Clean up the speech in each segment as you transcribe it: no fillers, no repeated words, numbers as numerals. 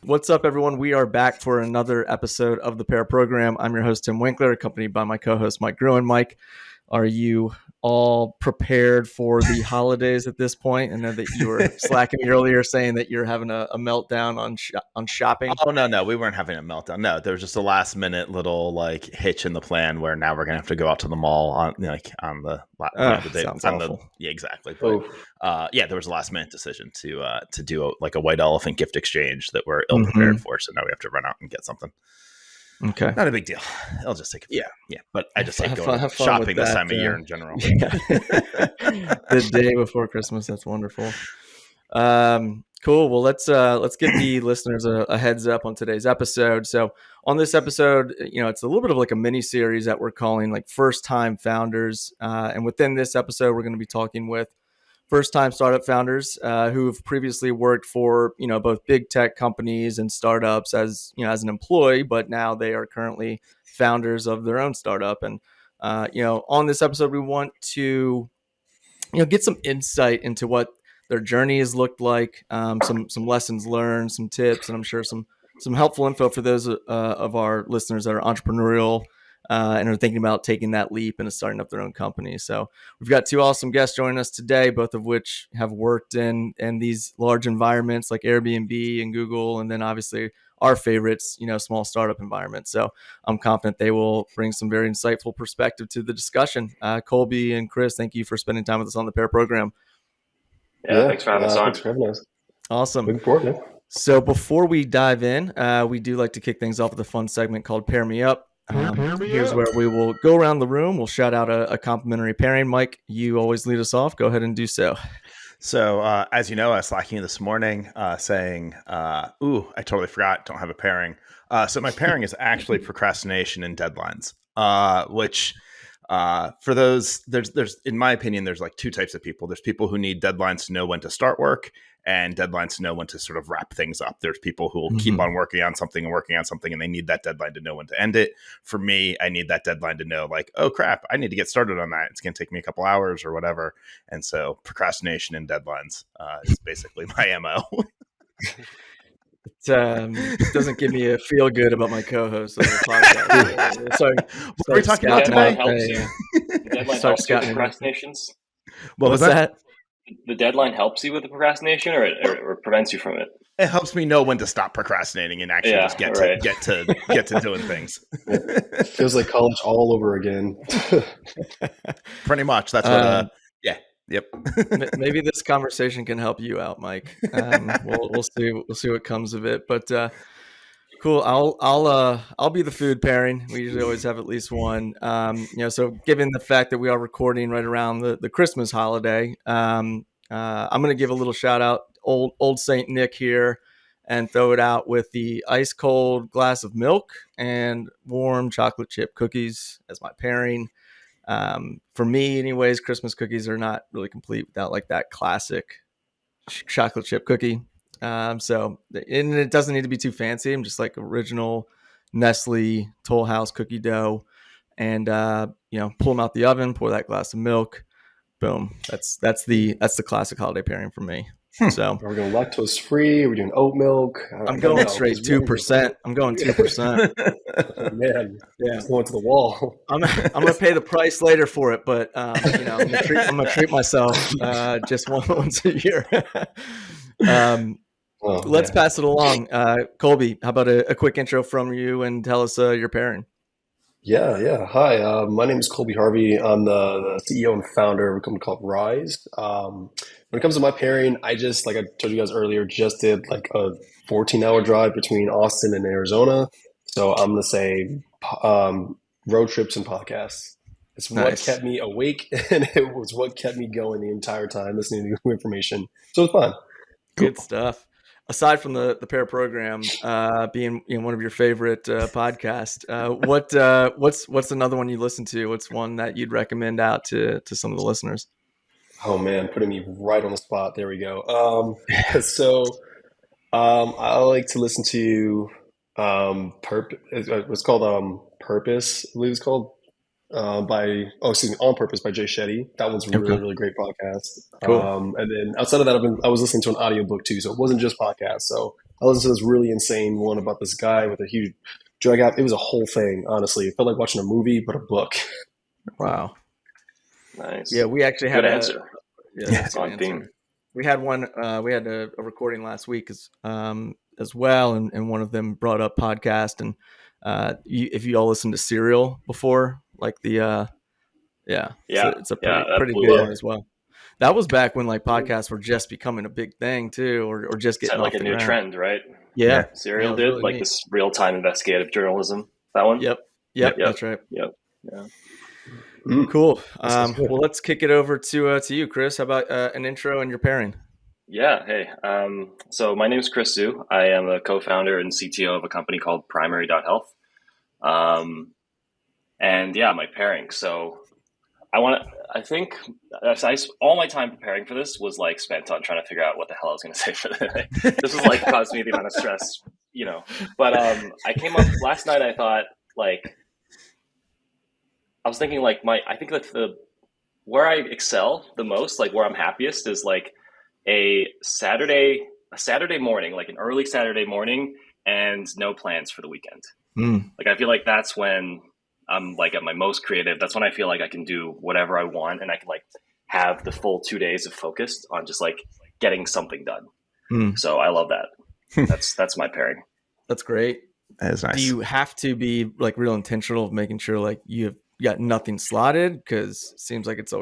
What's up, everyone? We are back for another episode of the Pair Program. I'm your host, Tim Winkler, accompanied by my co-host, Mike Gruen. Mike, are you all prepared for the holidays at this point? I know that you were slacking me earlier saying that you're having a meltdown on shopping. Oh, no, we weren't having a meltdown. No, there was just a last minute little like hitch in the plan where now we're going to have to go out to the mall on the day. Sounds awful. Yeah, exactly. But there was a last minute decision to do a white elephant gift exchange that we're ill prepared for. So now we have to run out and get something. Okay. Not a big deal. It'll just take a few. Yeah. But I just like going have fun shopping with this that, time of year in general. Yeah. The day before Christmas. That's wonderful. Cool. Well, let's give the listeners a heads up on today's episode. So on this episode, it's a little bit of like a mini series that we're calling like first time founders. And within this episode, we're going to be talking with first-time startup founders who've previously worked for both big tech companies and startups as an employee, but now they are currently founders of their own startup. And on this episode, we want to get some insight into what their journey has looked like, some lessons learned, some tips, and I'm sure some helpful info for those of our listeners that are entrepreneurial and are thinking about taking that leap and starting up their own company. So we've got two awesome guests joining us today, both of which have worked in these large environments like Airbnb and Google, and then obviously our favorites, small startup environments. So I'm confident they will bring some very insightful perspective to the discussion. Colby and Chris, thank you for spending time with us on the Pair Program. Yeah, thanks for having us on. Thanks for having us. Awesome. Looking forward to it. So before we dive in, we do like to kick things off with a fun segment called Pair Me Up. Here's where we will go around the room. We'll shout out a complimentary pairing. Mike, you always lead us off. Go ahead and do so. So as you know, I was slacking you this morning saying, I totally forgot, don't have a pairing. So my pairing is actually procrastination and deadlines, which for those, there's in my opinion, there's like two types of people. There's people who need deadlines to know when to start work and deadlines to know when to sort of wrap things up. There's people who will keep on working on something, and they need that deadline to know when to end it. For me, I need that deadline to know like, oh crap, I need to get started on that. It's going to take me a couple hours or whatever. And so procrastination and deadlines is basically my MO. It doesn't give me a feel good about my co-host of the podcast. What are we talking about today? Deadline helps you with procrastinations. What was that? The deadline helps you with the procrastination, or it prevents you from it? It helps me know when to stop procrastinating and actually just get to doing things. It feels like college all over again. Pretty much. That's what. Yep. Maybe this conversation can help you out, Mike. We'll see. We'll see what comes of it. But cool. I'll be the food pairing. We usually always have at least one. So given the fact that we are recording right around the Christmas holiday, I'm going to give a little shout out, old Saint Nick here, and throw it out with the ice cold glass of milk and warm chocolate chip cookies as my pairing. For me, anyways, Christmas cookies are not really complete without like that classic chocolate chip cookie. And it doesn't need to be too fancy. I'm just like original Nestle Toll House cookie dough, and pull them out the oven, pour that glass of milk, boom. That's the classic holiday pairing for me. So are we going lactose free? Are we doing oat milk? I'm going straight 2%. I'm going 2%. Oh, man, just going to the wall. I'm gonna pay the price later for it, but I'm gonna treat myself just once a year. Let's pass it along. Colby, how about a quick intro from you and tell us your pairing? Yeah. Hi, my name is Colby Harvey. I'm the CEO and founder of a company called Rizse. When it comes to my pairing, I just, like I told you guys earlier, just did like a 14-hour drive between Austin and Arizona. So I'm going to say road trips and podcasts. It's what kept me awake, and it was what kept me going the entire time, listening to new information. So it's fun. Good stuff. Aside from the Pair Program being one of your favorite podcasts, what's another one you listen to? What's one that you'd recommend out to some of the listeners? Oh man, putting me right on the spot. There we go. I like to listen to what's called Purpose, I believe it's called. On Purpose by Jay Shetty. That one's Okay. really, really great podcast. Cool. And then outside of that, I was listening to an audiobook too. So it wasn't just podcasts. So I listened to this really insane one about this guy with a huge drug app. It was a whole thing, honestly. It felt like watching a movie, but a book. Wow. Nice. Yeah, we actually had Good answer. Yeah, that's a good On answer. theme. We had one. We had a recording last week as well, and one of them brought up podcast. And if you all listened to Serial before, like yeah, Yeah. it's a Yeah. That pretty blew good up. one as well. That was back when like podcasts were just becoming a big thing too, or just Set getting like off a the new ground. trend, right? Yeah, Yeah. yeah, it Serial was did really like neat. this real-time investigative journalism. That one. Yep, Yep. Yep. that's right. Yep. Yeah. Cool. That sounds good. Well, let's kick it over to you, Chris. How about an intro and your pairing? Yeah. Hey. So my name is Chris Zhu. I am a co-founder and CTO of a company called Primary.Health. And yeah, my pairing. So I think all my time preparing for this was like spent on trying to figure out what the hell I was going to say for the day. This was like caused me the amount of stress, you know. But I came up last night. I thought like I was thinking like I think that the where I excel the most, like where I'm happiest, is like a Saturday morning, like an early Saturday morning, and no plans for the weekend. Like I feel like that's when I'm like at my most creative. That's when I feel like I can do whatever I want, and I can like have the full 2 days of focused on just like getting something done. So I love that. That's my pairing. That's great. That is nice. Do you have to be like real intentional of making sure like you've got nothing slotted? Because it seems like it's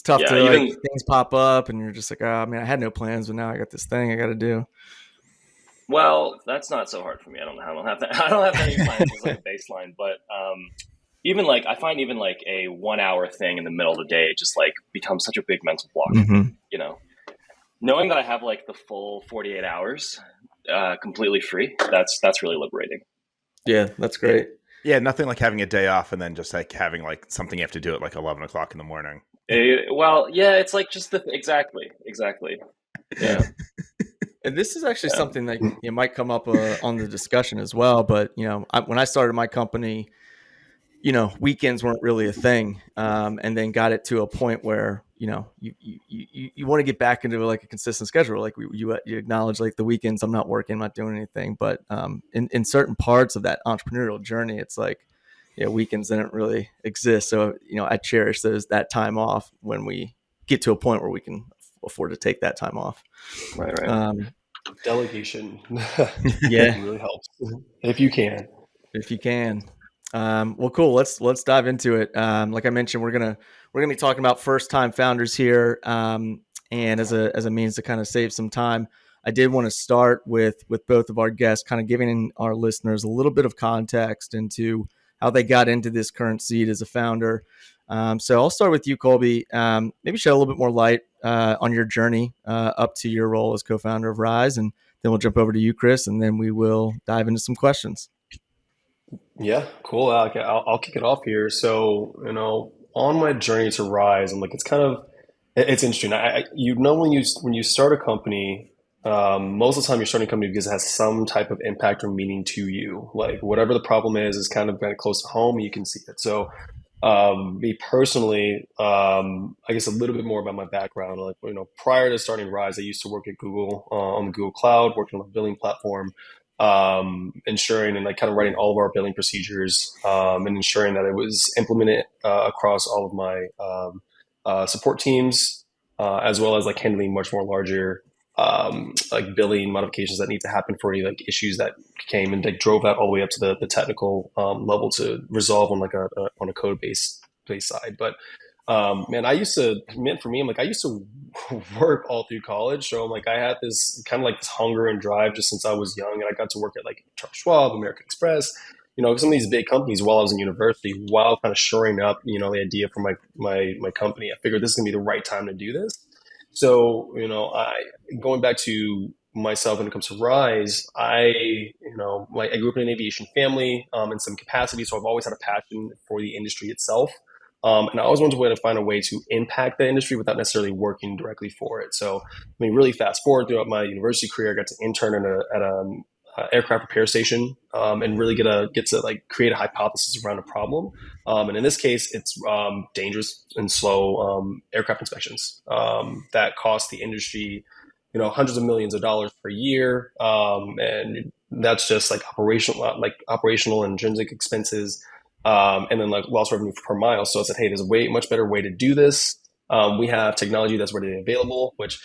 tough Yeah, to like even things pop up and you're just like, oh man, I had no plans, but now I got this thing I got to do. well, that's not so hard for me. I don't have that. I don't have any plans as like a baseline, but even like I find even like a 1 hour thing in the middle of the day just like becomes such a big mental block. You know, knowing that I have like the full 48 hours completely free, that's really liberating. Yeah, that's great. Yeah, nothing like having a day off and then just like having like something you have to do at like 11 o'clock in the morning. Well, yeah, it's like just exactly. Yeah. And this is actually something that might come up on the discussion as well. But, when I started my company, weekends weren't really a thing. And then got it to a point where, you want to get back into like a consistent schedule. Like you acknowledge like the weekends, I'm not working, I'm not doing anything. But in certain parts of that entrepreneurial journey, it's like, weekends didn't really exist. So, I cherish that time off when we get to a point where we can afford to take that time off. Right. Delegation. Yeah. Really helps if you can. Well, cool. Let's dive into it. Like I mentioned, we're gonna be talking about first time founders here. And as a means to kind of save some time, I did want to start with both of our guests, kind of giving our listeners a little bit of context into how they got into this current seat as a founder. So I'll start with you, Colby. Maybe shed a little bit more light on your journey up to your role as co-founder of Rizse, and then we'll jump over to you, Chris, and then we will dive into some questions. Yeah, cool. I'll kick it off here. So, on my journey to Rizse, and like it's interesting. When you start a company, most of the time you're starting a company because it has some type of impact or meaning to you. Like whatever the problem is kind of close to home. And you can see it. So, me personally, I guess a little bit more about my background. Like prior to starting Rizse, I used to work at Google on the Google Cloud, working on a billing platform, ensuring and like kind of writing all of our billing procedures, and ensuring that it was implemented across all of my support teams, as well as like handling much more larger like billing modifications that need to happen for any like issues that came, and like drove that all the way up to the technical level to resolve on like on a code base side. But man, I used to work all through college. So like I had this kind of like this hunger and drive just since I was young, and I got to work at like Charles Schwab, American Express, some of these big companies while I was in university, while kind of shoring up, the idea for my company. I figured this is gonna be the right time to do this. So, going back to myself when it comes to Rizse, I grew up in an aviation family, in some capacity. So I've always had a passion for the industry itself. And I always wanted to find a way to impact the industry without necessarily working directly for it. So, really fast forward throughout my university career, I got to intern at aircraft repair station, and really get to like create a hypothesis around a problem. And in this case, it's dangerous and slow aircraft inspections that cost the industry, hundreds of millions of dollars per year, and that's just like operational and intrinsic expenses, and then like lost revenue per mile. So I said, hey, there's a much better way to do this. We have technology that's readily available, which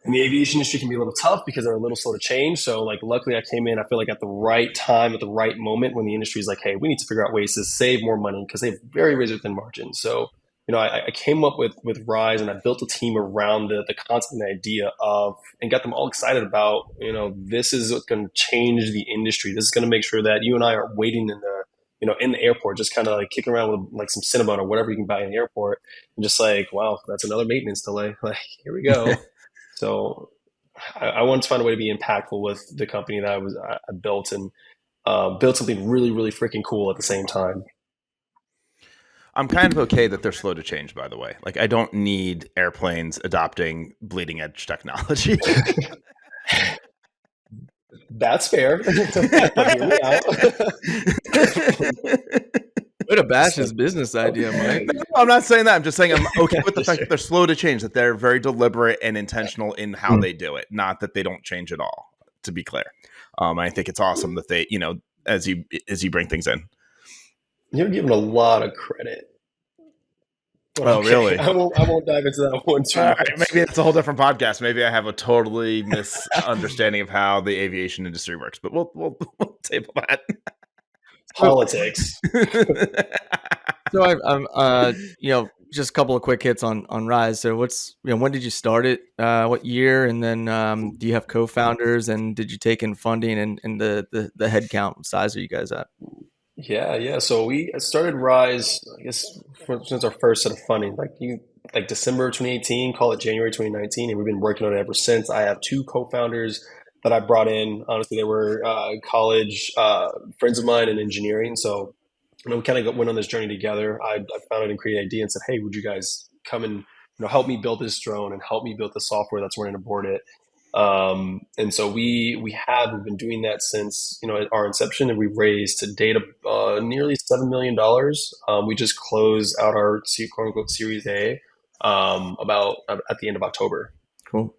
in the aviation industry can be a little tough because they're a little slow to change. So like luckily I came in, I feel like at the right time, at the right moment when the industry is like, hey, we need to figure out ways to save more money because they have very razor thin margins. So, I came up with Rise, and I built a team around the concept and the idea of, and got them all excited about, this is going to change the industry. This is going to make sure that you and I are waiting in the airport, just kind of like kicking around with like some Cinnabon or whatever you can buy in the airport, and just like, wow, that's another maintenance delay. Like, here we go. So I wanted to find a way to be impactful with the company that I built, and build something really, really freaking cool at the same time. I'm kind of okay that they're slow to change, by the way. Like, I don't need airplanes adopting bleeding edge technology. That's fair. But hear me out. Way to bash his business idea, Mike. No, I'm not saying that. I'm just saying I'm okay with the fact that they're slow to change, that they're very deliberate and intentional in how they do it, not that they don't change at all, to be clear. I think it's awesome that they, as you bring things in. You're giving a lot of credit. Oh, really? I won't dive into that one too much. Maybe it's a whole different podcast. Maybe I have a totally misunderstanding of how the aviation industry works, but we'll table that. Politics. So I'm just a couple of quick hits on Rise. So when did you start it? What year? And then do you have co-founders, and did you take in funding, and the headcount size are you guys at? Yeah. So we started Rise, I guess, since our first set of funding, like December 2018, call it January 2019, and we've been working on it ever since. I have two co-founders that I brought in. Honestly, they were college friends of mine in engineering. So we kind of went on this journey together. I found it and created an idea and said, hey, would you guys come and help me build this drone and help me build the software that's running aboard it? And so we've been doing that since our inception, and we've raised to date nearly $7 million. We just closed out our quote unquote Series A about at the end of October. Cool.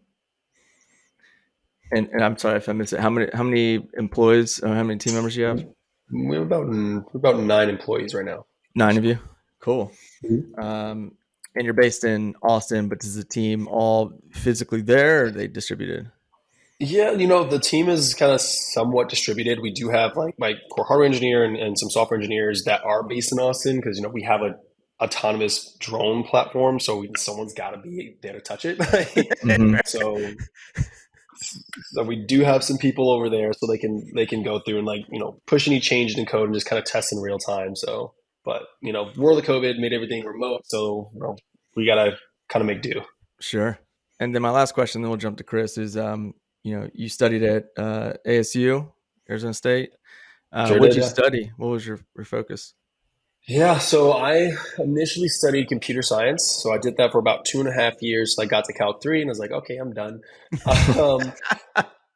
And I'm sorry if I missed it. How many employees? How many team members do you have? We have about 9 employees right now. 9 of you. Cool. Mm-hmm. And you're based in Austin, but is the team all physically there, or are they distributed? Yeah, the team is kind of somewhat distributed. We do have like my core hardware engineer and some software engineers that are based in Austin because we have a autonomous drone platform, so someone's got to be there to touch it. Mm-hmm. So we do have some people over there, so they can go through and push any changes in code and just kind of test in real time. So, but world of COVID made everything remote, so we gotta kind of make do. Sure. And then my last question, then we'll jump to Chris, is you studied at ASU, Arizona State. Sure What did, did you yeah. study? What was your focus? Yeah, so I initially studied computer science. So I did that for about 2.5 years. So I got to Calc 3 and I was like, okay, I'm done.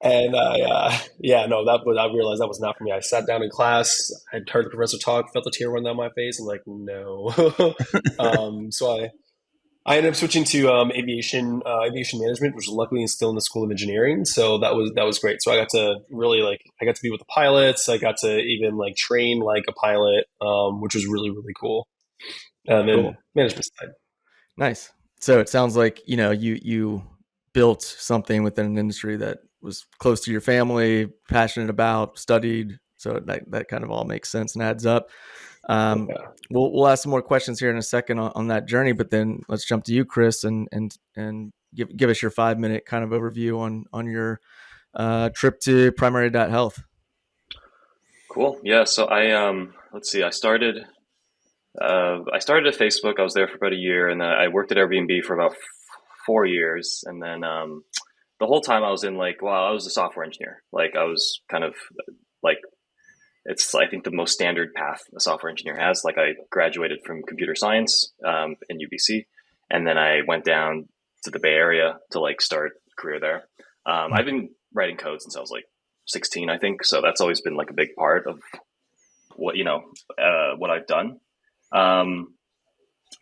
And I realized that was not for me. I sat down in class, I heard the professor talk, felt a tear run down my face. I'm like, no. So I ended up switching to aviation management, which was luckily still in the School of Engineering. So that was great. So I got to really I got to be with the pilots. I got to even train like a pilot, which was really, really cool. And then Cool. management side. Nice. So it sounds like you built something within an industry that was close to your family, passionate about, studied. So that kind of all makes sense and adds up. Yeah. We'll ask some more questions here in a second on that journey, but then let's jump to you, Chris, and give us your 5-minute kind of overview on your trip to Primary.Health. Cool. Yeah. So let's see. I started at Facebook. I was there for about a year, and then I worked at Airbnb for about 4 years, and then the whole time I was in I was a software engineer. I was kind of it's I think the most standard path a software engineer has. I graduated from computer science in UBC, and then I went down to the Bay Area to start a career there. I've been writing code since I was 2016, I think. So that's always been like a big part of what, what I've done.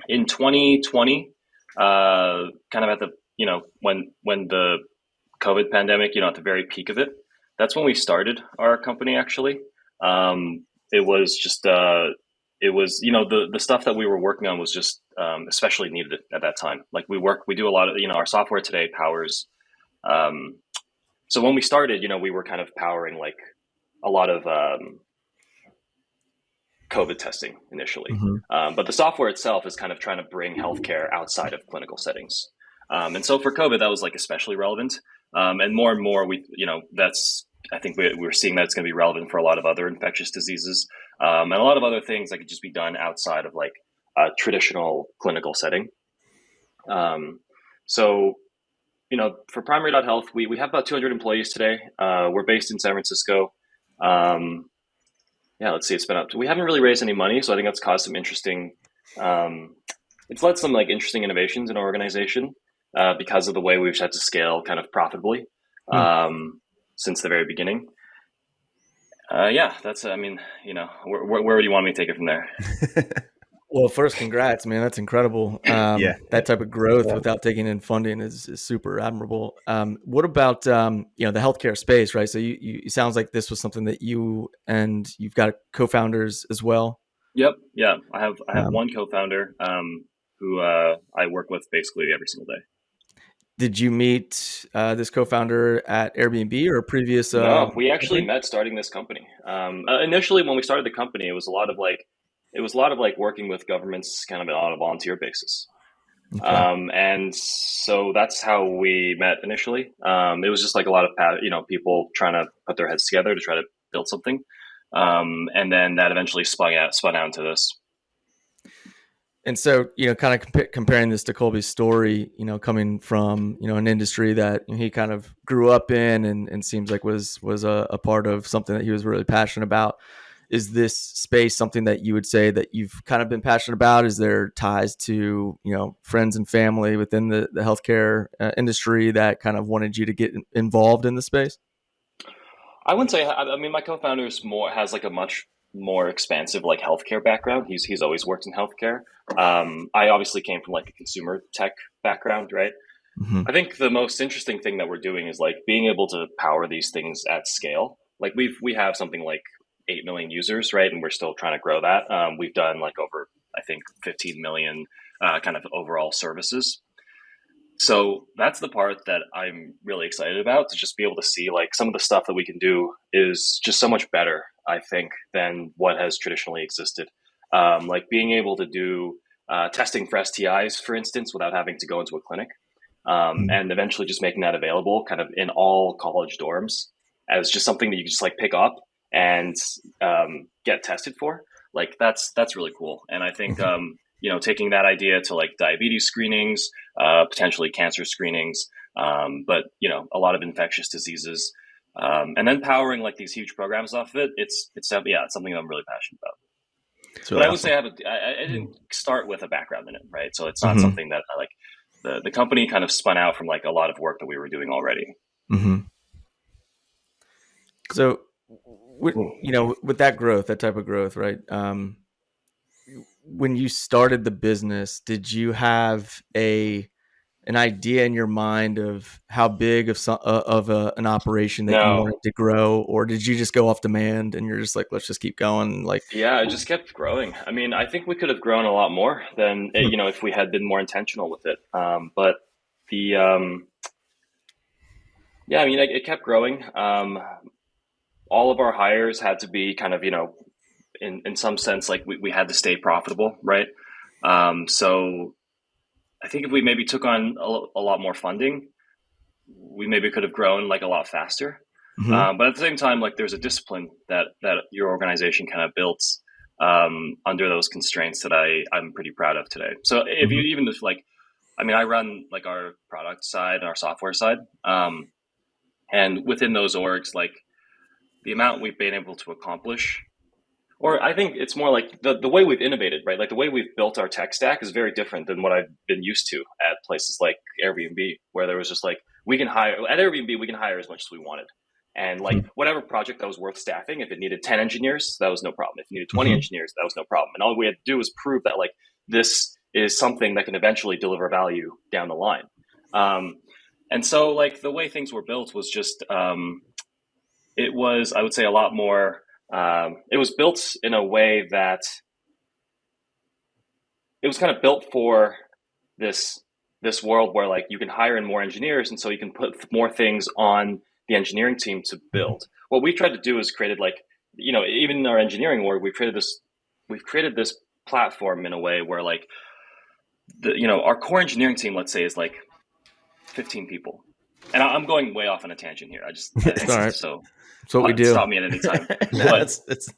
In 2020, kind of at the, when the COVID pandemic, at the very peak of it, that's when we started our company, actually. It was just, it was, the stuff that we were working on was just especially needed at that time. Like we do a lot of, our software today powers. So when we started, we were kind of powering like a lot of COVID testing initially. But the software itself is kind of trying to bring healthcare outside of clinical settings. And so for COVID, that was like especially relevant. And more, I think we're seeing that it's going to be relevant for a lot of other infectious diseases and a lot of other things that could just be done outside of like a traditional clinical setting. So, for Primary.Health, we have about 200 employees today. We're based in San Francisco. Let's see, we haven't really raised any money, so I think that's caused some interesting, it's led some like interesting innovations in our organization because of the way we've had to scale kind of profitably since the very beginning. That's, where do you want me to take it from there? Well, first, congrats, man. That's incredible. That type of growth without taking in funding is super admirable. What about, the healthcare space, right? So you sounds like this was something that you've got co-founders as well. Yep. Yeah. I have one co-founder who I work with basically every single day. Did you meet this co-founder at Airbnb or a previous? No, we actually met starting this company. Initially, when we started the company, it was a lot of like working with governments kind of on a volunteer basis. Okay. And so that's how we met initially. It was just like a lot of, people trying to put their heads together to try to build something. And then that eventually spun out into this. And so, kind of comparing this to Colby's story, coming from, an industry that he kind of grew up in and seems like was a part of something that he was really passionate about. Is this space something that you would say that you've kind of been passionate about? Is there ties to, friends and family within the healthcare industry that kind of wanted you to get involved in the space? I wouldn't say, my co-founder has like a much more expansive like healthcare background. He's always worked in healthcare. I obviously came from like a consumer tech background, right? Mm-hmm. I think the most interesting thing that we're doing is like being able to power these things at scale. Like we have something like 8 million users, right? And we're still trying to grow that. We've done like over, I think, 15 million kind of overall services. So that's the part that I'm really excited about, to just be able to see like some of the stuff that we can do is just so much better, I think, than what has traditionally existed. Like being able to do testing for STIs, for instance, without having to go into a clinic, and eventually just making that available kind of in all college dorms as just something that you can just like pick up and get tested for. Like that's really cool. And I think, taking that idea to like diabetes screenings, potentially cancer screenings, but, a lot of infectious diseases, and then powering like these huge programs off of it. It's something I'm really passionate about. So I would say I didn't start with a background in it, right? So it's not something that I like. The company kind of spun out from like a lot of work that we were doing already. Mm-hmm. So, with that growth, that type of growth, right? When you started the business, did you have an idea in your mind of how big of an operation that you wanted to grow, or did you just go off demand and you're just like, let's just keep going? Like, yeah, it just kept growing. I mean, I think we could have grown a lot more than if we had been more intentional with it. But it kept growing. All of our hires had to be kind of, in some sense, like we had to stay profitable, right? So I think if we maybe took on a lot more funding, we maybe could have grown like a lot faster. Mm-hmm. But at the same time, like there's a discipline that your organization kind of built under those constraints that I'm pretty proud of today. So if you even just like, I run like our product side and our software side, and within those orgs, like the amount we've been able to accomplish. Or I think it's more like the way we've innovated, right? Like the way we've built our tech stack is very different than what I've been used to at places like Airbnb, where there was just like, at Airbnb, we can hire as much as we wanted. And like whatever project that was worth staffing, if it needed 10 engineers, that was no problem. If it needed 20 Mm-hmm. engineers, that was no problem. And all we had to do was prove that like this is something that can eventually deliver value down the line. And so like the way things were built was just, it was, I would say, a lot more, it was built in a way that it was kind of built for this world where like you can hire in more engineers, and so you can put more things on the engineering team to build. What we tried to do is created like, even in our engineering work, we've created this platform in a way where like our core engineering team, let's say, is like 15 people. And I'm going way off on a tangent here. It's all right. So That's what we do. Stop me at any time. No, But it's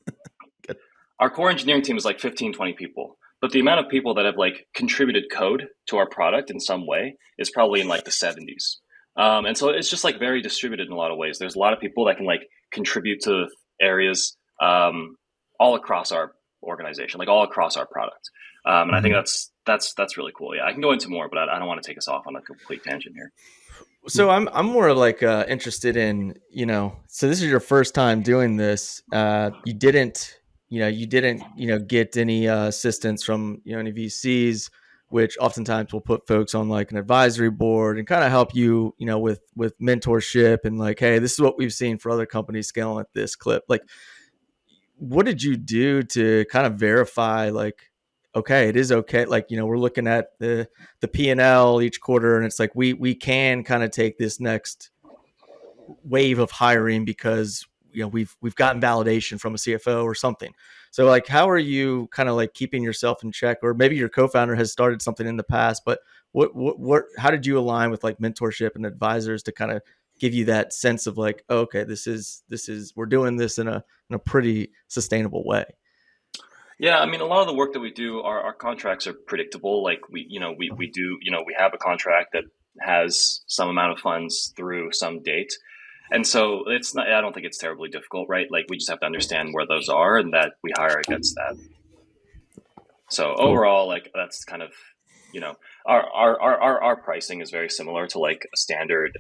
good. our core engineering team is like 15, 20 people. But the amount of people that have like contributed code to our product in some way is probably in like the 70s. And so it's just like very distributed in a lot of ways. There's a lot of people that can like contribute to areas all across our organization, like all across our product. And I think that's really cool. Yeah, I can go into more, but I don't want to take us off on a complete tangent here. So I'm more like interested in, so this is your first time doing this. You didn't get any assistance from, any VCs, which oftentimes will put folks on like an advisory board and kind of help you, with mentorship and like, hey, this is what we've seen for other companies scaling at this clip. Like, what did you do to kind of verify like, okay, it is okay. Like, we're looking at the P&L each quarter, and it's like, we can kind of take this next wave of hiring because, we've gotten validation from a CFO or something. So like, how are you kind of like keeping yourself in check? Or maybe your co-founder has started something in the past, but how did you align with like mentorship and advisors to kind of give you that sense of like, oh, okay, this is, we're doing this in a pretty sustainable way? Yeah, I mean, a lot of the work that we do, our contracts are predictable. Like we do, we have a contract that has some amount of funds through some date. And so it's not, I don't think it's terribly difficult, right? Like we just have to understand where those are and that we hire against that. So overall, like that's kind of, our pricing is very similar to like a standard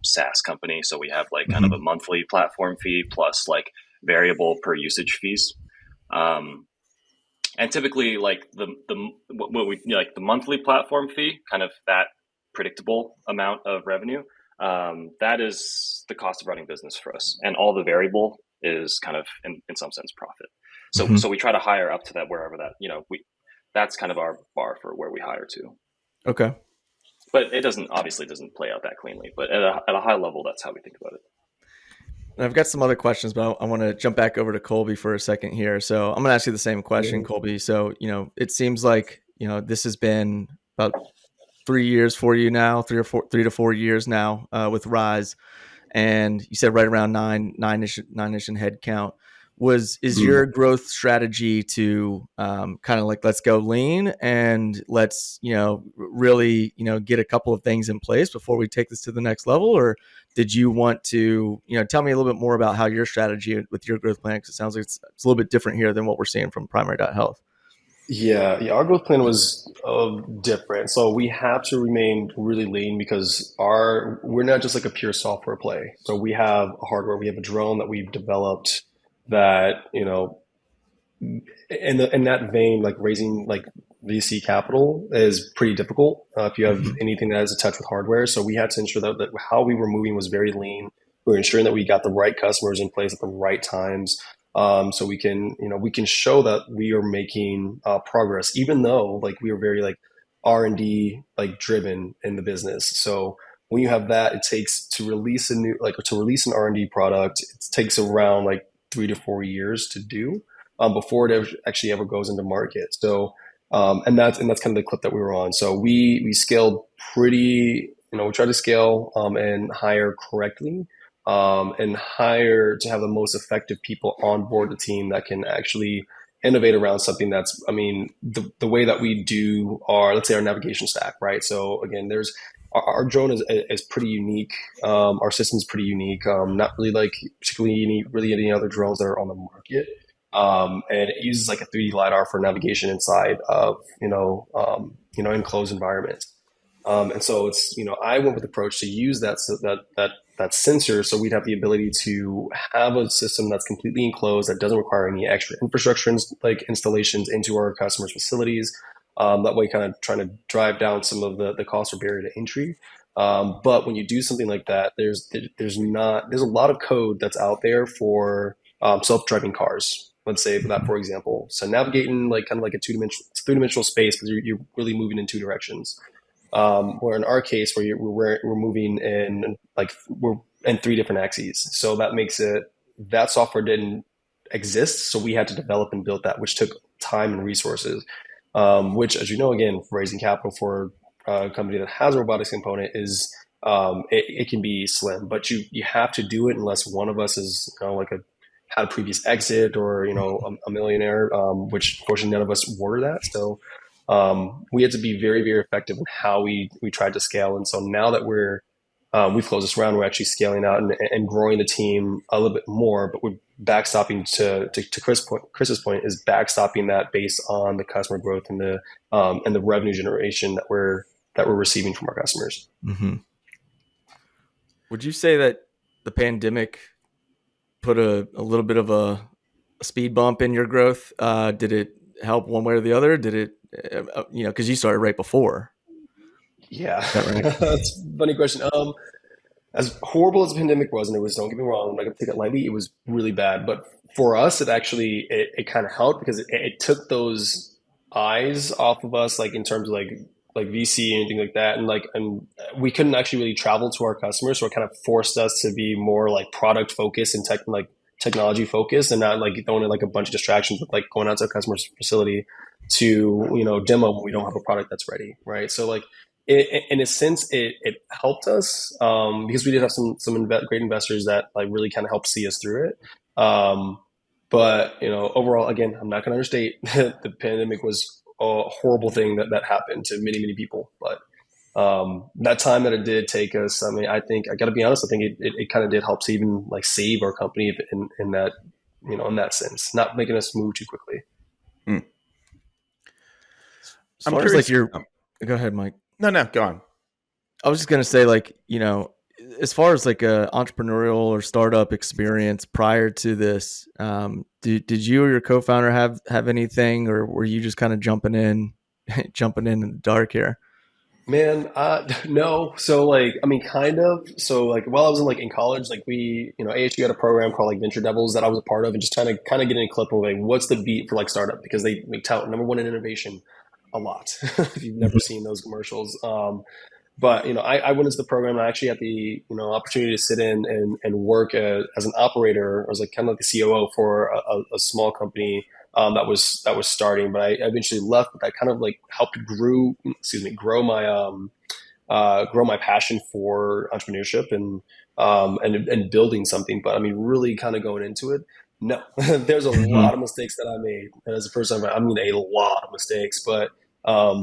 SaaS company. So we have like kind of a monthly platform fee plus like variable per usage fees. And typically, like what we like the monthly platform fee, kind of that predictable amount of revenue, that is the cost of running business for us, and all the variable is kind of in some sense profit. So we try to hire up to that wherever that that's kind of our bar for where we hire to. Okay, but it obviously doesn't play out that cleanly. But at a high level, that's how we think about it. And I've got some other questions, but I want to jump back over to Colby for a second here. So I'm going to ask you the same question, Colby. So, it seems like, this has been about 3 years for you now, 3 to 4 years now with Rizse. And you said right around nine-ish in head count. Is your growth strategy to kind of like, let's go lean and let's, really, get a couple of things in place before we take this to the next level? Or did you want to, tell me a little bit more about how your strategy with your growth plan, because it sounds like it's a little bit different here than what we're seeing from Primary.Health. Yeah, our growth plan was different. So we have to remain really lean because we're not just like a pure software play. So we have hardware, we have a drone that we've developed that, in that vein, like raising like VC capital is pretty difficult if you have anything that has a touch with hardware. So we had to ensure that how we were moving was very lean. We were ensuring that we got the right customers in place at the right times. So we can show that we are making progress, even though like we are very like R&D like driven in the business. So when you have that, it takes to release an R&D product, it takes around like 3 to 4 years to do before it actually ever goes into market. So and that's kind of the clip that we were on. So we scaled pretty, we tried to scale and hire correctly. And hire to have the most effective people on board the team that can actually innovate around something that's, the way that we do let's say our navigation stack, right? So again, our drone is pretty unique. Our system is pretty unique. Not really like particularly any other drones that are on the market. And it uses like a 3D LiDAR for navigation inside of, enclosed environments. And so it's, I went with the approach to use that that's sensor. So we'd have the ability to have a system that's completely enclosed that doesn't require any extra infrastructure like installations into our customers' facilities. That way, kind of trying to drive down some of the cost or barrier to entry. But when you do something like that, there's a lot of code that's out there for self-driving cars. Let's say that, for example. So navigating like kind of like a three-dimensional space, because you're really moving in two directions. Or in our case, where we're moving in like we're in three different axes. So that makes it that software didn't exist, so we had to develop and build that, which took time and resources. Which, as you know, again, raising capital for a company that has a robotics component is it can be slim, but you have to do it unless one of us is like had a previous exit or a millionaire, which fortunately none of us were that. So we had to be very, very effective in how we tried to scale. And so now that we've closed this round, we're actually scaling out and growing the team a little bit more, but we're backstopping to Chris's point is backstopping that based on the customer growth and the revenue generation that we're receiving from our customers. Mm-hmm. Would you say that the pandemic put a little bit of a speed bump in your growth? Did it help one way or the other? Did it, because you started right before? Yeah, Is that right? that's a funny question. As horrible as the pandemic was, and it was, don't get me wrong, I'm not going to take it lightly, it was really bad. But for us, it kind of helped because it took those eyes off of us, like in terms of like VC and anything like that. And we couldn't actually really travel to our customers. So it kind of forced us to be more like product focused and technology focused, and not like throwing in like a bunch of distractions with like going out to a customer's facility to, demo when we don't have a product that's ready. Right. So like, in a sense, it helped us because we did have some great investors that like really kind of helped see us through it. But overall, again, I'm not going to understate the pandemic was a horrible thing that happened to many people. But that time that it did take us, I mean, I think I got to be honest. I think it kind of did help to even like save our company in that in that sense, not making us move too quickly. As far as like go ahead, Mike. No, go on. I was just going to say, like, as far as like a entrepreneurial or startup experience prior to this, did you or your co-founder have anything, or were you just kind of jumping in the dark here? Man, no. So like, I mean, kind of. So like, while I was in college, like we, ASU had a program called like Venture Devils that I was a part of, and just kind of getting a clip of like what's the beat for like startup, because they tout number one in innovation a lot. If you've never seen those commercials. But I went into the program, and I actually had the opportunity to sit in and work as an operator. I was like kind of like the COO for a small company that was starting. But I eventually left. But that kind of like helped grow my passion for entrepreneurship and building something. But I mean, really kind of going into it. No, there's a lot of mistakes that I made. And as a person, I mean, a lot of mistakes, but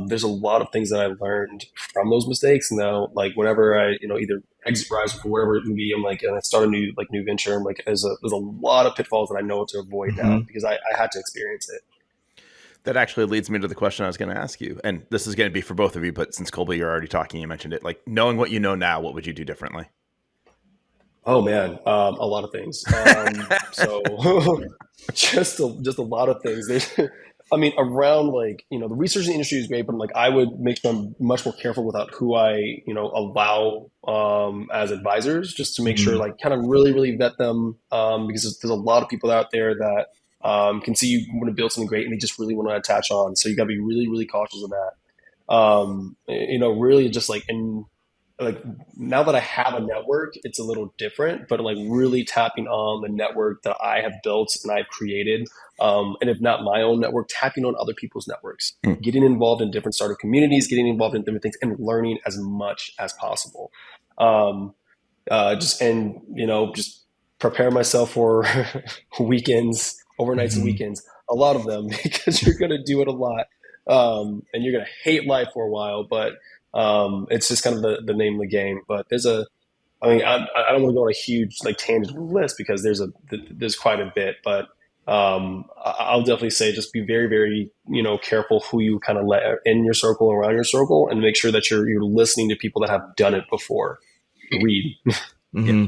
there's a lot of things that I learned from those mistakes. Now, like whenever I, either exit Rise or whatever it may be, I'm like, and I start a new venture, I'm like, there's a lot of pitfalls that I know to avoid now because I had to experience it. That actually leads me to the question I was going to ask you. And this is going to be for both of you, but since Colby, you're already talking, you mentioned it, like knowing what you know now, what would you do differently? Oh man, a lot of things. So just a lot of things. I mean, around the research in the industry is great, but like I would make sure I'm much more careful about who I allow as advisors, just to make sure like kind of really vet them, because there's a lot of people out there that can see you want to build something great and they just really want to attach on. So you got to be really cautious of that. Really just like now that I have a network, it's a little different, but like really tapping on the network that I have built and I've created. And if not my own network, tapping on other people's networks, getting involved in different startup communities, getting involved in different things and learning as much as possible. Just prepare myself for weekends, overnights and weekends, a lot of them, because you're going to do it a lot. And you're going to hate life for a while, but it's just kind of the name of the game. But I don't want to go on a huge tangent list because there's quite a bit, but I'll definitely say just be very, very, careful who you kind of let in your circle, around your circle, and make sure that you're listening to people that have done it before. Read. Mm-hmm. Yeah.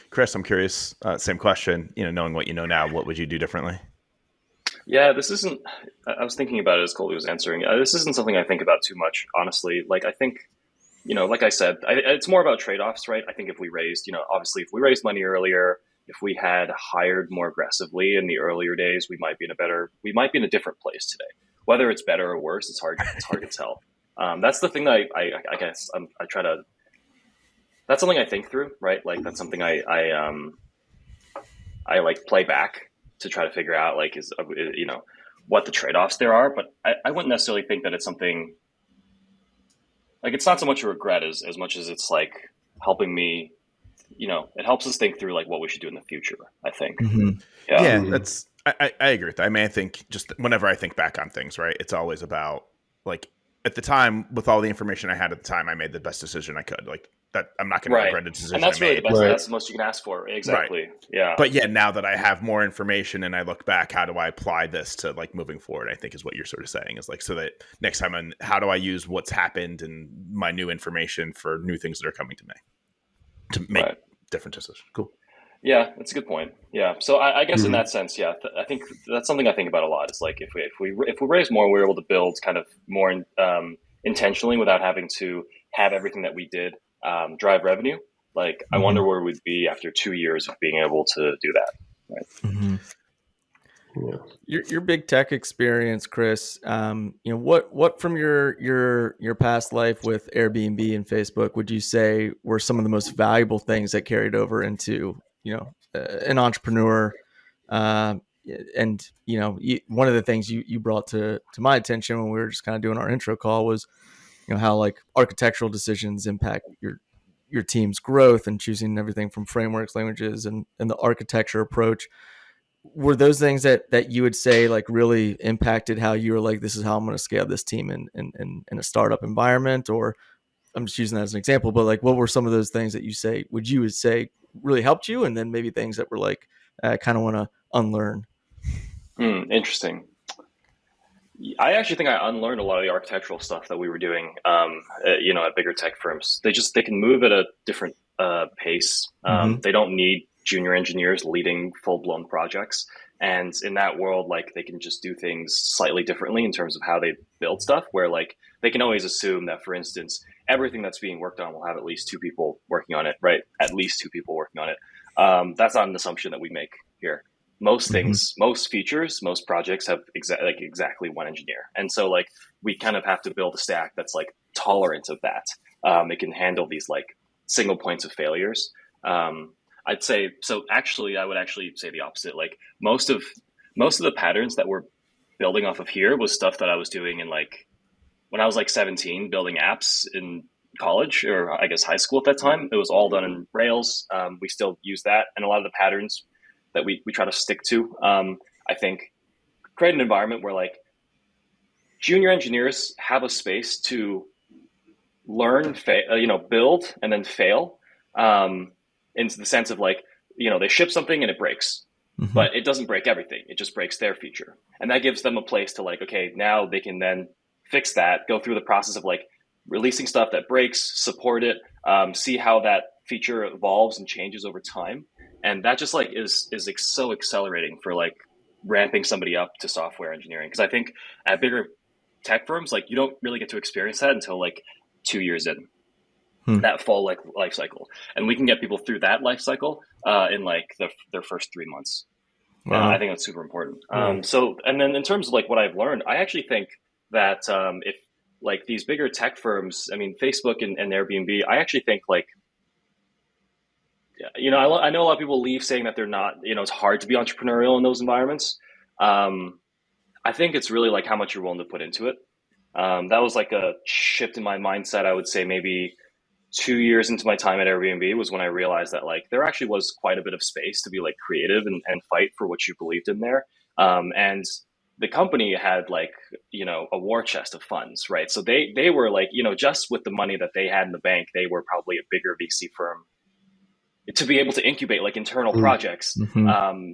Chris, I'm curious, same question, knowing what you know now, what would you do differently? Yeah, this isn't. I was thinking about it as Colby was answering. This isn't something I think about too much, honestly. Like, I think, like I said, it's more about trade-offs, right? I think if we raised, obviously, if we raised money earlier, if we had hired more aggressively in the earlier days, we might be in a different place today. Whether it's better or worse, it's hard to tell. That's the thing that I guess I try to. That's something I think through, right? Like, that's something I like play back to try to figure out, like, what the trade-offs there are. But I wouldn't necessarily think that it's something like, it's not so much a regret as much as it's like helping me, it helps us think through like what we should do in the future, I think. Mm-hmm. Yeah, Mhm. that's I agree with that. I mean, I think just whenever I think back on things, right, it's always about like at the time with all the information I had at the time, I made the best decision I could. Like that, I'm not going to Right. regret a decision And that's I really the made. best. Right. That's the most you can ask for. Exactly. Yeah. But yeah, now that I have more information and I look back, how do I apply this to like moving forward? I think is what you're sort of saying is like, so that next time, how do I use what's happened and my new information for new things that are coming to me to make Right. different decisions? Cool. Yeah, that's a good point. Yeah. So I guess in Mhm. that sense, yeah, I think that's something I think about a lot. Is like if we raise more, we're able to build kind of more intentionally without having to have everything that we did drive revenue. Like, I Mm-hmm. wonder where we'd be after 2 years of being able to do that. Right. Mm-hmm. Yeah. Your big tech experience, Chris. What from your past life with Airbnb and Facebook would you say were some of the most valuable things that carried over into an entrepreneur? Uh, and one of the things you brought to my attention when we were just kind of doing our intro call was how like architectural decisions impact your team's growth and choosing everything from frameworks, languages, and the architecture approach. Were those things that you would say like really impacted how you were like, this is how I'm going to scale this team in a startup environment? Or I'm just using that as an example, but like, what were some of those things that you would say really helped you? And then maybe things that were like, I kind of want to unlearn. Interesting. I actually think I unlearned a lot of the architectural stuff that we were doing, at bigger tech firms. They can move at a different pace. Mm-hmm. They don't need junior engineers leading full blown projects, and in that world, like, they can just do things slightly differently in terms of how they build stuff. Where like they can always assume that, for instance, everything that's being worked on will have at least two people working on it, right? At least two people working on it. That's not an assumption that we make here. Most Mm-hmm. things, most features, most projects have exactly one engineer, and so like we kind of have to build a stack that's like tolerant of that. It can handle these like single points of failures. I'd say so. Actually, I would actually say the opposite. Like, most of the patterns that we're building off of here was stuff that I was doing in like when I was like 17, building apps in college, or I guess high school at that time. It was all done in Rails. We still use that, and a lot of the patterns that we try to stick to. I think create an environment where like junior engineers have a space to learn, build, and then fail. In the sense of like, they ship something and it breaks, Mm-hmm. but it doesn't break everything. It just breaks their feature, and that gives them a place to like, okay, now they can then fix that, go through the process of like releasing stuff that breaks, support it, see how that feature evolves and changes over time. And that just like is like so accelerating for like ramping somebody up to software engineering. Because I think at bigger tech firms, like, you don't really get to experience that until like 2 years in that full like life cycle, and we can get people through that life cycle in like their first 3 months. And I Wow. think that's super important. Mm. So, and then in terms of like what I've learned, I actually think that if like these bigger tech firms, I mean, Facebook and Airbnb, I actually think like, I know a lot of people leave saying that they're not, it's hard to be entrepreneurial in those environments. I think it's really like how much you're willing to put into it. That was like a shift in my mindset. I would say maybe 2 years into my time at Airbnb was when I realized that like there actually was quite a bit of space to be like creative and fight for what you believed in there. And the company had like, a war chest of funds, right? So they were like, just with the money that they had in the bank, they were probably a bigger VC firm to be able to incubate like internal Mm. projects. Mm-hmm.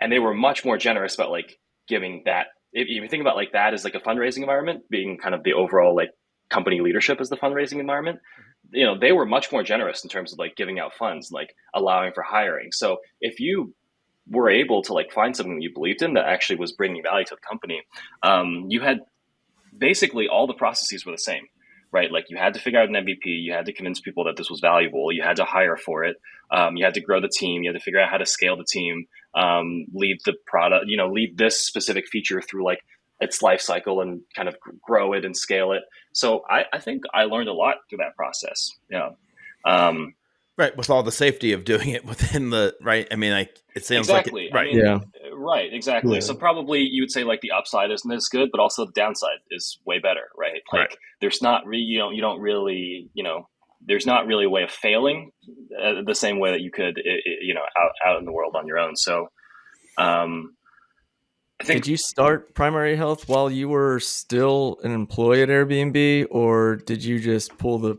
And they were much more generous about like giving that. If you think about like that as like a fundraising environment being kind of the overall like company leadership as the fundraising environment, they were much more generous in terms of like giving out funds, like allowing for hiring. So if you were able to like find something that you believed in that actually was bringing value to the company, you had basically all the processes were the same, right? Like you had to figure out an MVP, you had to convince people that this was valuable, you had to hire for it, you had to grow the team, you had to figure out how to scale the team, lead the product, lead this specific feature through like its life cycle and kind of grow it and scale it. So I think I learned a lot through that process. Yeah. Right, with all the safety of doing it within the right. I mean, like it sounds exactly. like it, right. I mean, right, exactly. Yeah. So probably you would say like the upside isn't as good, but also the downside is way better, right? Like there's not really, you don't really, there's not really a way of failing the same way that you could, out in the world on your own. So, I think. Did you start Primary Health while you were still an employee at Airbnb, or did you just pull the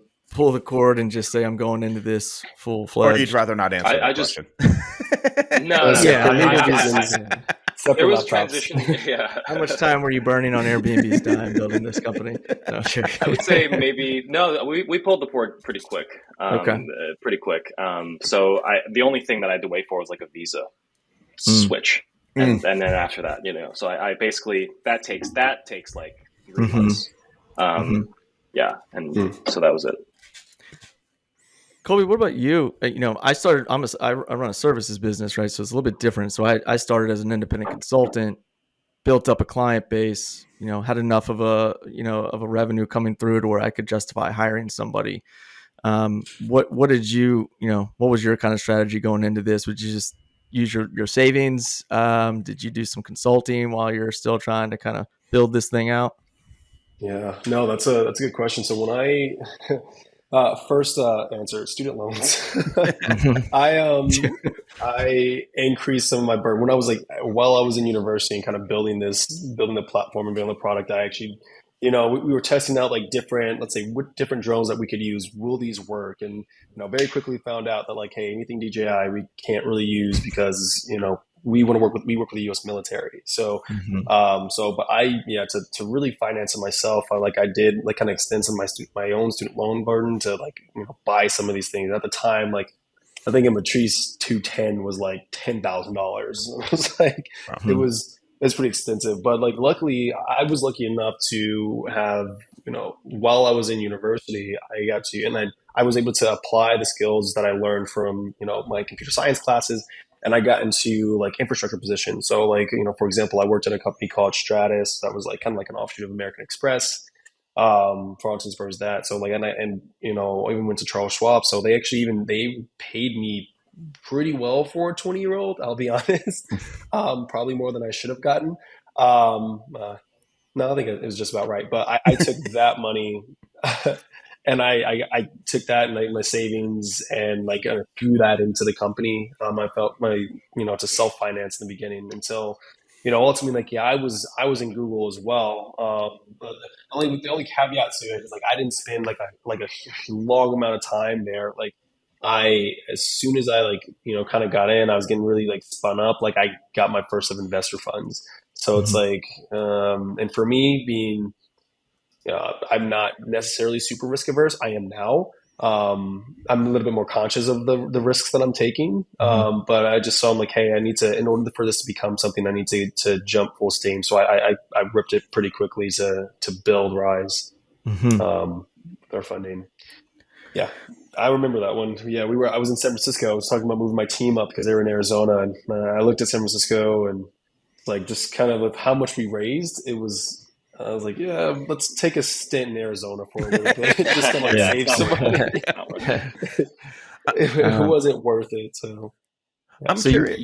cord and just say, I'm going into this full fledged? Or you'd rather not answer that question? No. There was transition. Yeah. How much time were you burning on Airbnb's time building this company? No, sure. I would say maybe no. We pulled the cord pretty quick. Pretty quick. So the only thing that I had to wait for was like a visa switch, and then after that, So I basically that takes like 3 months. Yeah, and so that was it. Colby, what about you? I run a services business, right? So it's a little bit different. So I started as an independent consultant, built up a client base, had enough of a revenue coming through to where I could justify hiring somebody. What did you, what was your kind of strategy going into this? Would you just use your savings? Did you do some consulting while you're still trying to kind of build this thing out? Yeah, no, that's a good question. So when I first answer student loans, I increased some of my burn when I was while I was in university and kind of building the platform and building the product. I actually, we were testing out like different, let's say, what different drones that we could use. Will these work? And very quickly found out that like, hey, anything DJI we can't really use because we work with the U.S. military. So, but to really finance it myself, I did like kind of extend some of my own student loan burden to like buy some of these things. At the time, like I think a Matrice 210 was like $10,000. It was like it was pretty extensive. But like luckily, I was lucky enough to have while I was in university, I was able to apply the skills that I learned from my computer science classes. And I got into like infrastructure positions. So like, for example, I worked at a company called Stratus that was like kind of like an offshoot of American Express. For instance, versus that. So like, I even went to Charles Schwab. So they paid me pretty well for a 20-year-old, I'll be honest. Probably more than I should have gotten. No, I think it was just about right. But I took that money and I took that and my savings and like threw that into the company. I felt to self-finance in the beginning until, ultimately I was in Google as well. But the only caveat to it is like, I didn't spend like a long amount of time there. Like as soon as I kind of got in, I was getting really like spun up. Like I got my first of investor funds. So it's like, and for me being, I'm not necessarily super risk averse. I am now. I'm a little bit more conscious of the risks that I'm taking. But I just saw I'm like, hey, I need to, in order for this to become something, I need to jump full steam. So I ripped it pretty quickly to build Rizse, with our funding. Yeah. I remember that one. Yeah, I was in San Francisco. I was talking about moving my team up because they were in Arizona. And I looked at San Francisco and like just kind of with how much we raised, I was like, yeah, let's take a stint in Arizona for a little bit, just to like save some money. It wasn't worth it. So I'm curious.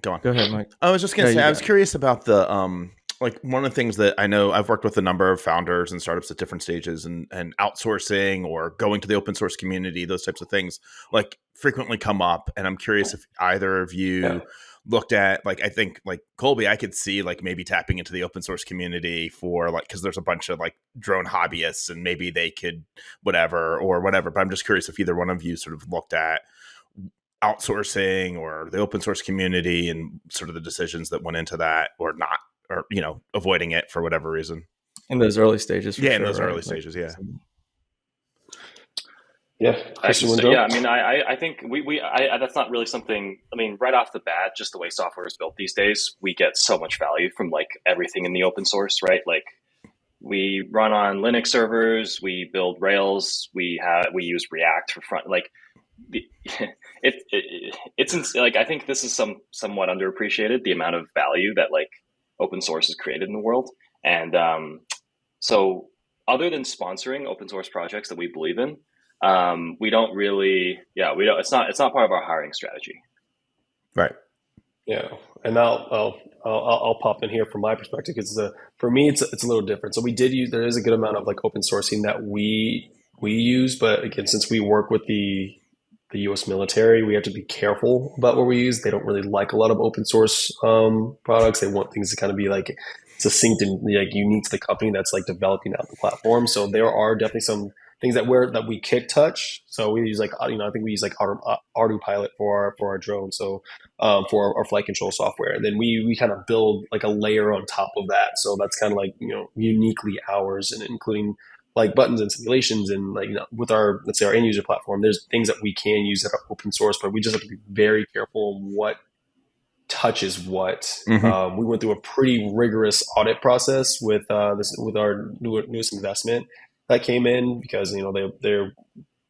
Go on. Go ahead, Mike. I was just going to say, I was curious about the like one of the things that I know I've worked with a number of founders and startups at different stages and outsourcing or going to the open source community, those types of things like frequently come up. And I'm curious if either of you looked at, like, I think like Colby, I could see like maybe tapping into the open source community for like, cause there's a bunch of like drone hobbyists and maybe they could whatever. But I'm just curious if either one of you sort of looked at outsourcing or the open source community and sort of the decisions that went into that or not, or, avoiding it for whatever reason. In those early stages, for Yeah, in sure, those right? early stages, yeah. Yeah, I Chris, can you want say, to yeah. go? I mean, I think that's not really something. I mean, right off the bat, just the way software is built these days, we get so much value from like everything in the open source, right? Like we run on Linux servers, we build Rails, we use React for front. Like the, like I think this is somewhat underappreciated, the amount of value that like open source has created in the world. And so other than sponsoring open source projects that we believe in, we don't really, yeah, we don't. It's not part of our hiring strategy. Right. Yeah, and I'll pop in here from my perspective because for me it's a little different. So there is a good amount of like open sourcing that we use, but again, since we work with the U.S. military, we have to be careful about what we use. They don't really like a lot of open source products. They want things to kind of be like succinct and like unique to the company that's like developing out the platform. So there are definitely some things that we kick touch. So we use like I think we use like Autopilot for our drone. So for our flight control software, and then we kind of build like a layer on top of that. So that's kind of like uniquely ours, and including like buttons and simulations and like with our, let's say, our end user platform, there's things that we can use that are open source, but we just have to be very careful what touches what. Mm-hmm. We went through a pretty rigorous audit process with with our newest investment that came in because they're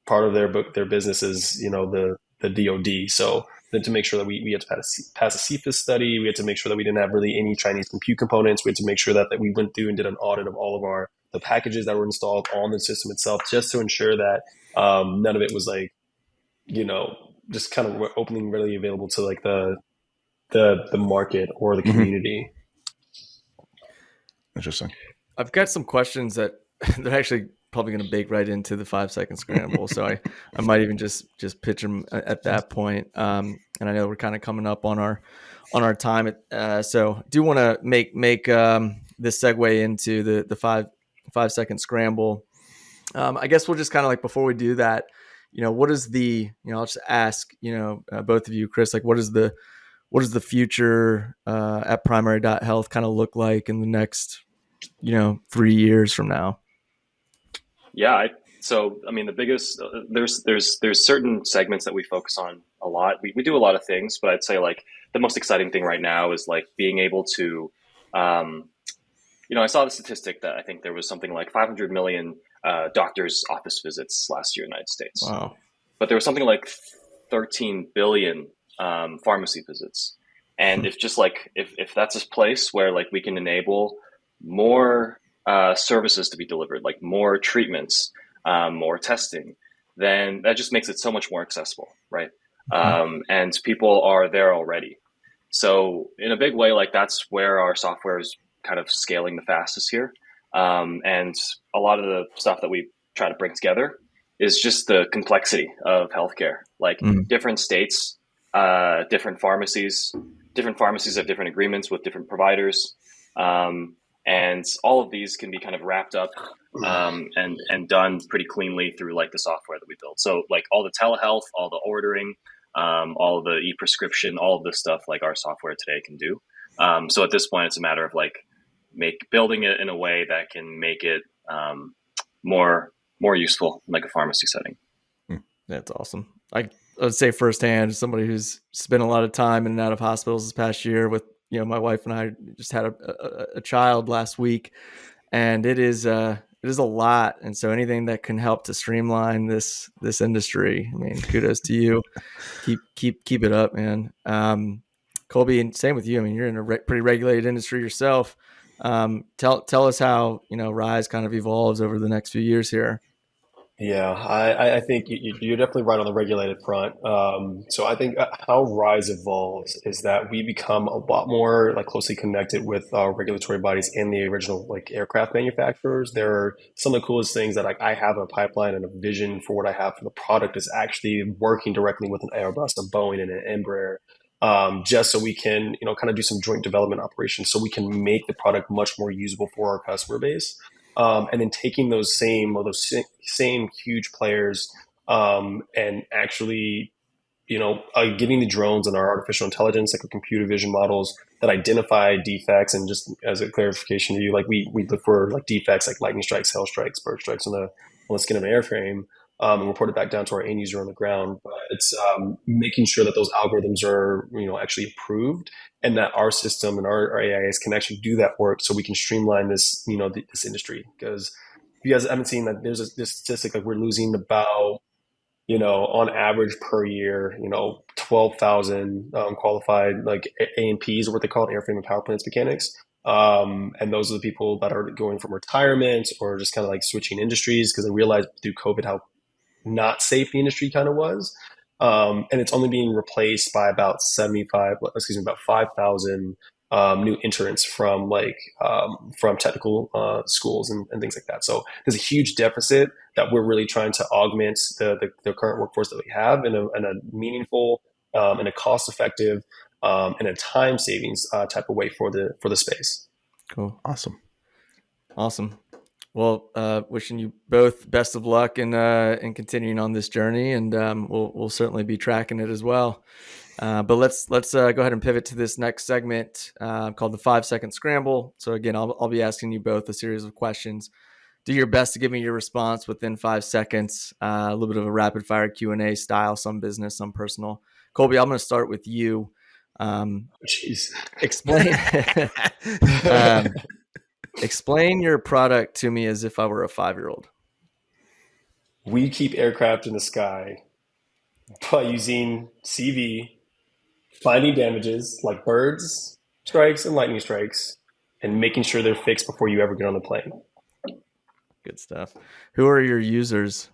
part of their business is the DoD. So then to make sure that we had to pass a CFIS study, we had to make sure that we didn't have really any Chinese compute components. We had to make sure that we went through and did an audit of all of the packages that were installed on the system itself, just to ensure that none of it was like just kind of opening really available to like the market or the Mm-hmm. community. Interesting. I've got some questions that they're actually probably going to bake right into the 5 second scramble. So I might even just pitch them at that point. And I know we're kind of coming up on our time. So do want to make this segue into the 5 second scramble. I guess we'll just kind of like, before we do that, what is I'll just ask, both of you, Chris, like what is the future at Primary.Health kind of look like in the next 3 years from now? Yeah. So I mean, the biggest there's certain segments that we focus on a lot. We do a lot of things, but I'd say like the most exciting thing right now is like being able to, I saw the statistic that I think there was something like 500 million doctors' office visits last year in the United States, Wow. but there was something like 13 billion pharmacy visits. And if that's a place where like we can enable more services to be delivered, like more treatments, more testing, then that just makes it so much more accessible, right? And people are there already. So in a big way, like that's where our software is kind of scaling the fastest here. And a lot of the stuff that we try to bring together is just the complexity of healthcare. Like different states, different pharmacies have different agreements with different providers. And all of these can be kind of wrapped up and done pretty cleanly through like the software that we built. So like all the telehealth, all the ordering, all of the e-prescription, all of this stuff like our software today can do. So at this point, it's a matter of like building it in a way that can make it more useful in like a pharmacy setting. That's awesome. I would say firsthand, somebody who's spent a lot of time in and out of hospitals this past year with, my wife and I just had a child last week, and it is a lot. And so anything that can help to streamline this industry, I mean, kudos to you. Keep it up, man. Colby, and same with you. I mean, you're in a pretty regulated industry yourself. Tell us how, Rise kind of evolves over the next few years here. Yeah, I think you're definitely right on the regulated front. So I think how Rise evolves is that we become a lot more like closely connected with our regulatory bodies and the original like aircraft manufacturers. There are some of the coolest things that like I have a pipeline and a vision for what I have for the product is actually working directly with an Airbus, a Boeing, and an Embraer. Just so we can, kind of do some joint development operations so we can make the product much more usable for our customer base. And then taking those same huge players and actually giving the drones and our artificial intelligence, like our computer vision models that identify defects. And just as a clarification to you, like we look for like defects like lightning strikes, hail strikes, bird strikes on the skin of an airframe, and report it back down to our end user on the ground. But it's making sure that those algorithms are actually approved, and that our system and our AIs can actually do that work, so we can streamline this this industry. Because if you guys haven't seen that, there's this statistic like we're losing about on average per year, 12,000 qualified like A&Ps, or what they call it, airframe and power plants mechanics. And those are the people that are going from retirement or just kind of like switching industries because they realized through COVID how not safe the industry kind of was. And it's only being replaced by about 5,000 new entrants from technical schools and things like that. So there's a huge deficit that we're really trying to augment the current workforce that we have in a meaningful, in a cost effective, and a time savings type of way for the space. Cool. Awesome. Well, wishing you both best of luck in continuing on this journey, and we'll certainly be tracking it as well. But let's go ahead and pivot to this next segment called the 5-second scramble. So again, I'll be asking you both a series of questions. Do your best to give me your response within 5 seconds. A little bit of a rapid fire Q&A style, some business, some personal. Colby, I'm going to start with you. Jeez. Explain your product to me as if I were a 5-year-old. We keep aircraft in the sky by using CV, finding damages like birds strikes and lightning strikes, and making sure they're fixed before you ever get on the plane. Good stuff. Who are your users?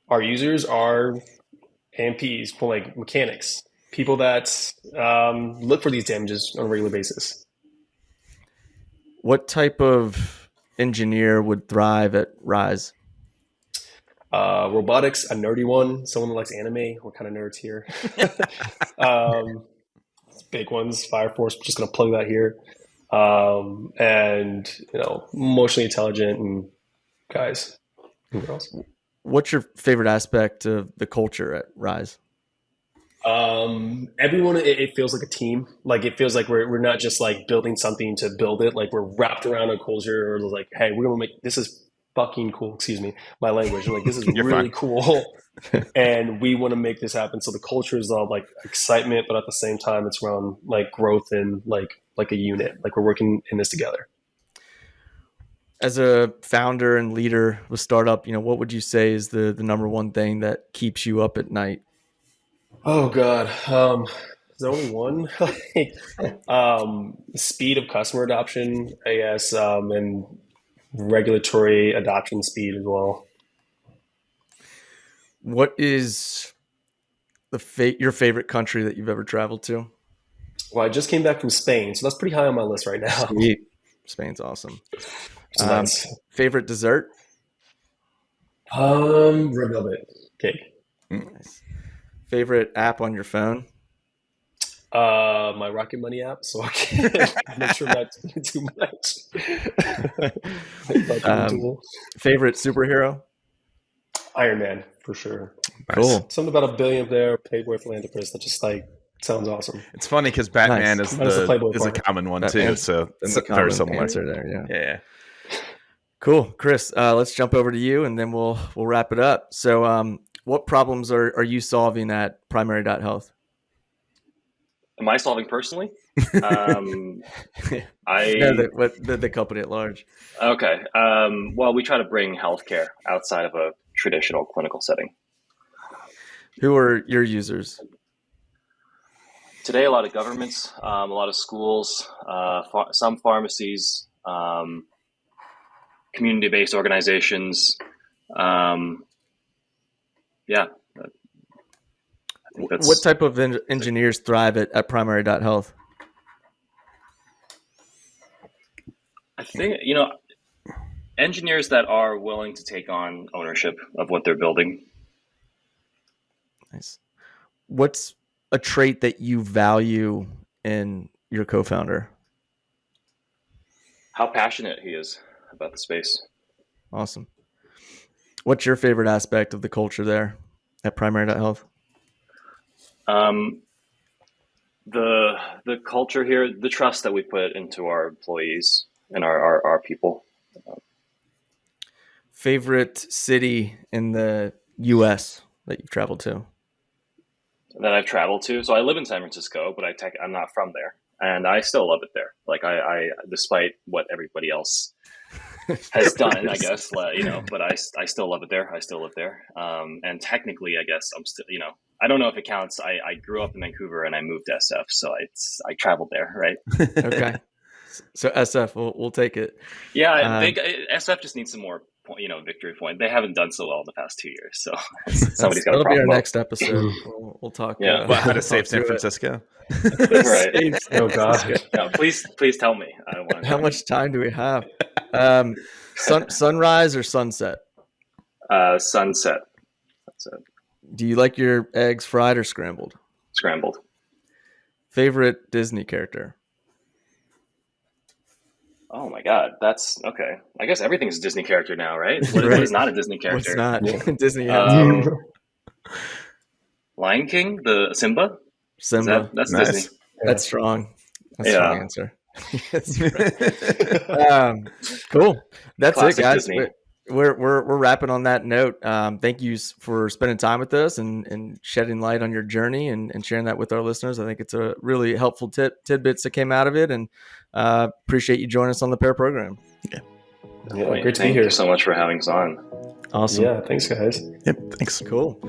Our users are AMPs, like mechanics, people that look for these damages on a regular basis. What type of engineer would thrive at Rizse? Robotics, a nerdy one, someone that likes anime. We're kind of nerds here. Big ones, Fire Force, just going to plug that here. And, emotionally intelligent and guys. Who else? What's your favorite aspect of the culture at Rizse? Everyone, it feels like a team. Like it feels like we're not just like building something to build it. Like we're wrapped around a culture, or like, hey, we're gonna make this is fucking cool. Excuse me, my language. Like this is really cool, and we want to make this happen. So the culture is all like excitement, but at the same time, it's around like growth and like a unit. Like we're working in this together. As a founder and leader of a startup, what would you say is the number one thing that keeps you up at night? Oh God. There's only one. Speed of customer adoption, I guess, and regulatory adoption speed as well. What is your favorite country that you've ever traveled to? Well, I just came back from Spain, so that's pretty high on my list right now. Sweet. Spain's awesome. Nice. Favorite dessert? Red velvet cake. Nice. Favorite app on your phone? My Rocket Money app, so I can make sure not to do too much. Favorite superhero? Iron Man, for sure. Cool. Something about $1 billion there, paid boy philanthropist. That just like sounds awesome. It's funny because Batman is a common one too, so it's very similar. Answer there, yeah. Cool, Chris. Let's jump over to you, and then we'll wrap it up. So, what problems are you solving at Primary.Health? Am I solving personally? The company at large. Okay. Well, we try to bring healthcare outside of a traditional clinical setting. Who are your users? Today, a lot of governments, a lot of schools, some pharmacies, community-based organizations. What type of engineers thrive at Primary.Health? I think, engineers that are willing to take on ownership of what they're building. Nice. What's a trait that you value in your co-founder? How passionate he is about the space. Awesome. What's your favorite aspect of the culture there at Primary.Health? The culture here, the trust that we put into our employees and our people. Favorite city in the U.S. that you've traveled to? That I've traveled to. So I live in San Francisco, but I'm not from there, and I still love it there. Like I despite what everybody else has done, I guess, but I still love it there. I still live there. And technically, I guess I'm still, I don't know if it counts. I grew up in Vancouver and I moved to SF, so I traveled there, right? Okay. So SF, we'll take it. Yeah, SF just needs some more, victory point. They haven't done so well in the past 2 years, so somebody's got to. That'll be our next episode. We'll talk. Yeah, how to save San Francisco. Right. Oh God. No, please tell me. I don't want to. How much time do we have? Sunrise or sunset? Sunset. Do you like your eggs fried or scrambled? Scrambled. Favorite Disney character? Oh my God, that's okay. I guess everything's a Disney character now, right? What is not a Disney character? What's not? Disney. Lion King, the Simba. That's nice. Disney. That's strong. That's a strong answer. Cool. That's classic it, guys. Disney. We're wrapping on that note. Thank you for spending time with us and shedding light on your journey and sharing that with our listeners. I think it's a really helpful tidbits that came out of it, and appreciate you joining us on the Pair program. Yeah, great to be here. Thank you so much for having us on. Awesome. Yeah, thanks, guys. Yep, thanks. Cool.